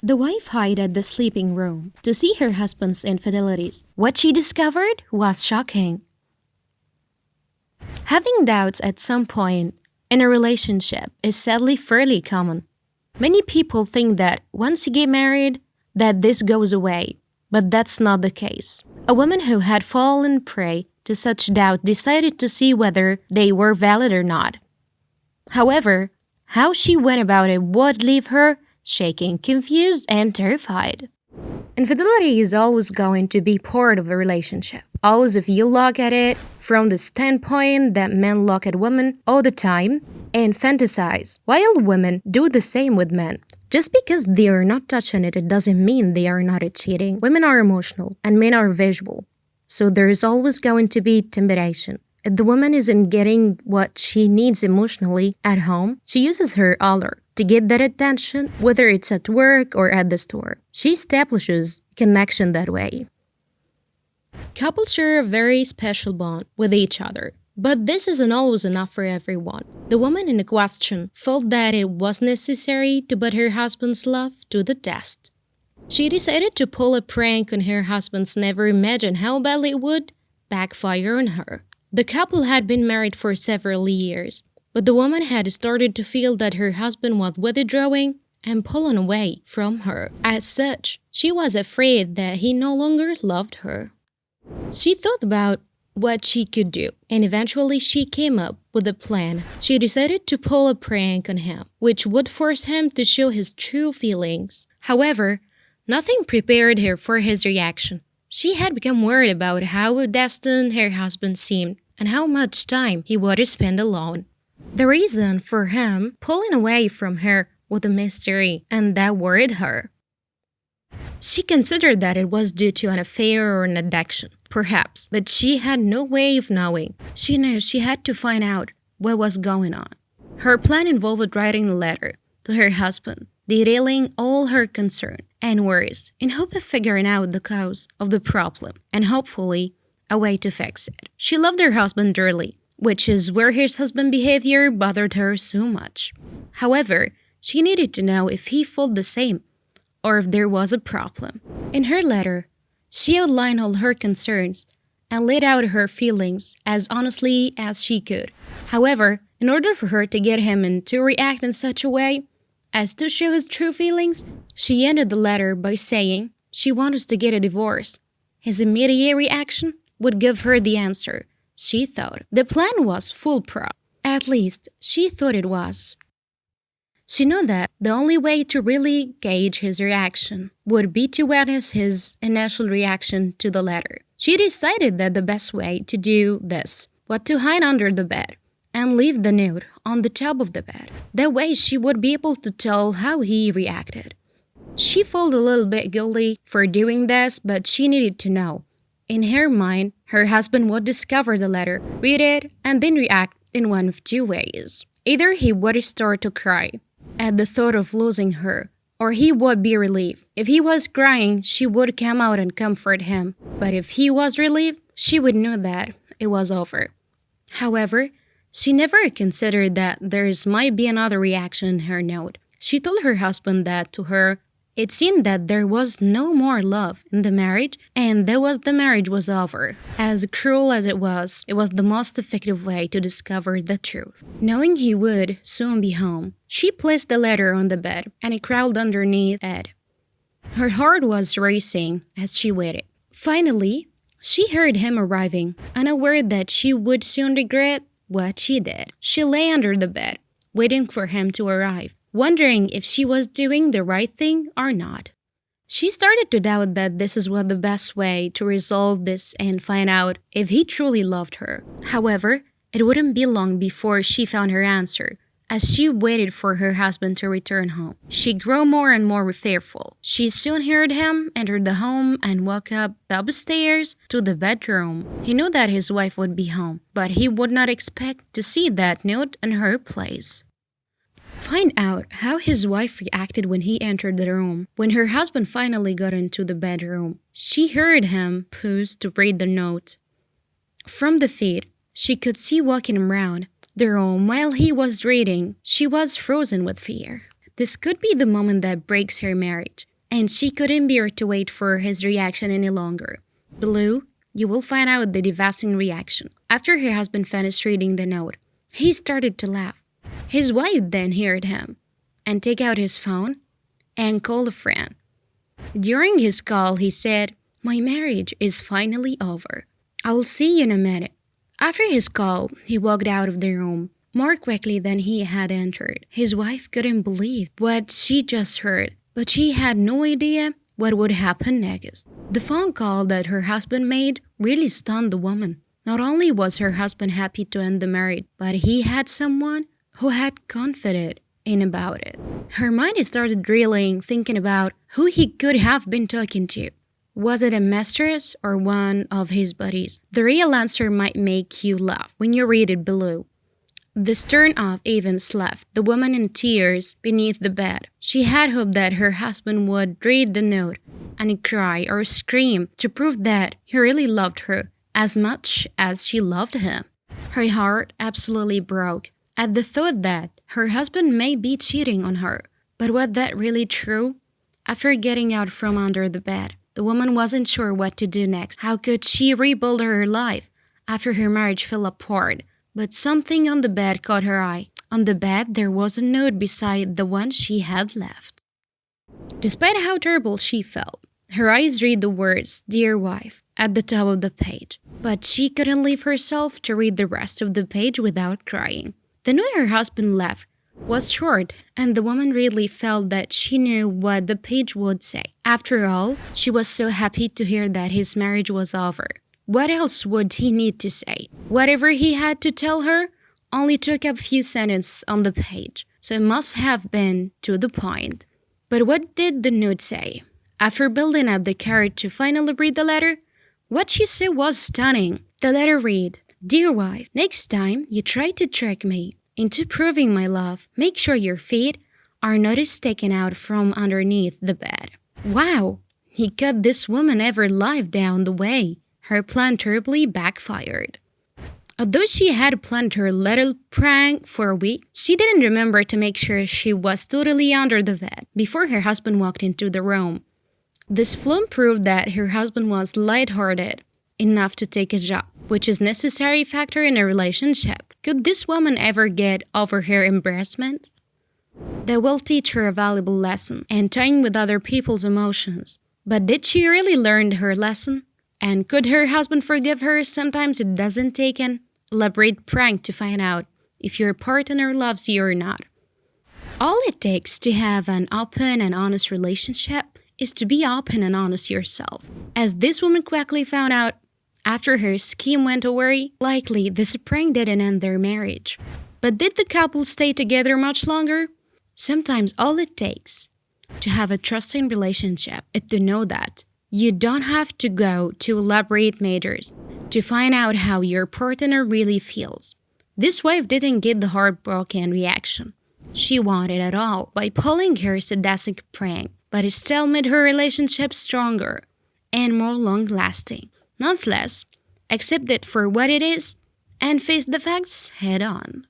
The wife hid at the sleeping room to see her husband's infidelities. What she discovered was shocking. Having doubts at some point in a relationship is sadly fairly common. Many people think that once you get married, that this goes away, but that's not the case. A woman who had fallen prey to such doubt decided to see whether they were valid or not. However, how she went about it would leave her shaking, confused, and terrified. Infidelity is always going to be part of a relationship. Always, if you look at it from the standpoint that men look at women all the time and fantasize, while women do the same with men. Just because they are not touching it, it doesn't mean they are not cheating. Women are emotional and men are visual. So there is always going to be temptation. If the woman isn't getting what she needs emotionally at home, she uses her allure to get that attention, whether it's at work or at the store. She establishes connection that way. Couples share a very special bond with each other, but this isn't always enough for everyone. The woman in question felt that it was necessary to put her husband's love to the test. She decided to pull a prank on her husband's never imagined how badly it would backfire on her. The couple had been married for several years, but the woman had started to feel that her husband was withdrawing and pulling away from her. As such, she was afraid that he no longer loved her. She thought about what she could do, and eventually she came up with a plan. She decided to pull a prank on him, which would force him to show his true feelings. However, nothing prepared her for his reaction. She had become worried about how destined her husband seemed and how much time he would spend alone. The reason for him pulling away from her was a mystery, and that worried her. She considered that it was due to an affair or an addiction, perhaps, but she had no way of knowing. She knew she had to find out what was going on. Her plan involved writing a letter to her husband, detailing all her concern and worries in hope of figuring out the cause of the problem and hopefully a way to fix it. She loved her husband dearly, which is where his husband's behavior bothered her so much. However, she needed to know if he felt the same or if there was a problem. In her letter, she outlined all her concerns and laid out her feelings as honestly as she could. However, in order for her to get him to react in such a way as to show his true feelings, she ended the letter by saying she wanted to get a divorce. His immediate reaction would give her the answer, she thought. The plan was foolproof. At least, she thought it was. She knew that the only way to really gauge his reaction would be to witness his initial reaction to the letter. She decided that the best way to do this was to hide under the bed and leave the note on the top of the bed. That way she would be able to tell how he reacted. She felt a little bit guilty for doing this, but she needed to know. In her mind, her husband would discover the letter, read it, and then react in one of two ways. Either he would start to cry at the thought of losing her, or he would be relieved. If he was crying, she would come out and comfort him. But if he was relieved, she would know that it was over. However, she never considered that there might be another reaction in her note. She told her husband that to her, it seemed that there was no more love in the marriage and the marriage was over. As cruel as it was the most effective way to discover the truth. Knowing he would soon be home, she placed the letter on the bed and he crawled underneath it. Her heart was racing as she waited. Finally, she heard him arriving, unaware that she would soon regret what she did. She lay under the bed, waiting for him to arrive, wondering if she was doing the right thing or not. She started to doubt that this was the best way to resolve this and find out if he truly loved her. However, it wouldn't be long before she found her answer. As she waited for her husband to return home, she grew more and more fearful. She soon heard him enter the home and walk up the upstairs to the bedroom. He knew that his wife would be home, but he would not expect to see that note in her place. Find out how his wife reacted when he entered the room. When her husband finally got into the bedroom, she heard him pause to read the note. From the feed, she could see walking around the room while he was reading. She was frozen with fear. This could be the moment that breaks her marriage, and she couldn't bear to wait for his reaction any longer. Below, you will find out the devastating reaction. After her husband finished reading the note, he started to laugh. His wife then heard him and take out his phone and called a friend. During his call, he said, "My marriage is finally over. I'll see you in a minute." After his call, he walked out of the room more quickly than he had entered. His wife couldn't believe what she just heard, but she had no idea what would happen next. The phone call that her husband made really stunned the woman. Not only was her husband happy to end the marriage, but he had someone who had confided in about it. Her mind started reeling, thinking about who he could have been talking to. Was it a mistress or one of his buddies? The real answer might make you laugh when you read it below. The stern of events left the woman in tears beneath the bed. She had hoped that her husband would read the note and cry or scream to prove that he really loved her as much as she loved him. Her heart absolutely broke at the thought that her husband may be cheating on her. But was that really true? After getting out from under the bed, the woman wasn't sure what to do next. How could she rebuild her life after her marriage fell apart? But something on the bed caught her eye. On the bed, there was a note beside the one she had left. Despite how terrible she felt, her eyes read the words, "Dear wife," at the top of the page. But she couldn't leave herself to read the rest of the page without crying. The note her husband left was short, and the woman really felt that she knew what the page would say. After all, she was so happy to hear that his marriage was over. What else would he need to say? Whatever he had to tell her only took up few sentences on the page, so it must have been to the point. But what did the note say? After building up the courage to finally read the letter, what she said was stunning. The letter read, "Dear wife, next time you try to trick me into proving my love, make sure your feet are not sticking out from underneath the bed." Wow! He cut this woman every life down the way. Her plan terribly backfired. Although she had planned her little prank for a week, she didn't remember to make sure she was totally under the bed before her husband walked into the room. This flume proved that her husband was lighthearted enough to take a job, which is a necessary factor in a relationship. Could this woman ever get over her embarrassment? That will teach her a valuable lesson and tying with other people's emotions. But did she really learn her lesson? And could her husband forgive her? Sometimes it doesn't take an elaborate prank to find out if your partner loves you or not. All it takes to have an open and honest relationship is to be open and honest yourself. As this woman quickly found out after her scheme went awry, likely this prank didn't end their marriage. But did the couple stay together much longer? Sometimes all it takes to have a trusting relationship is to know that you don't have to go to elaborate measures to find out how your partner really feels. This wife didn't get the heartbroken reaction she wanted at all by pulling her sadistic prank, but it still made her relationship stronger and more long-lasting. Nonetheless, accept it for what it is and face the facts head on.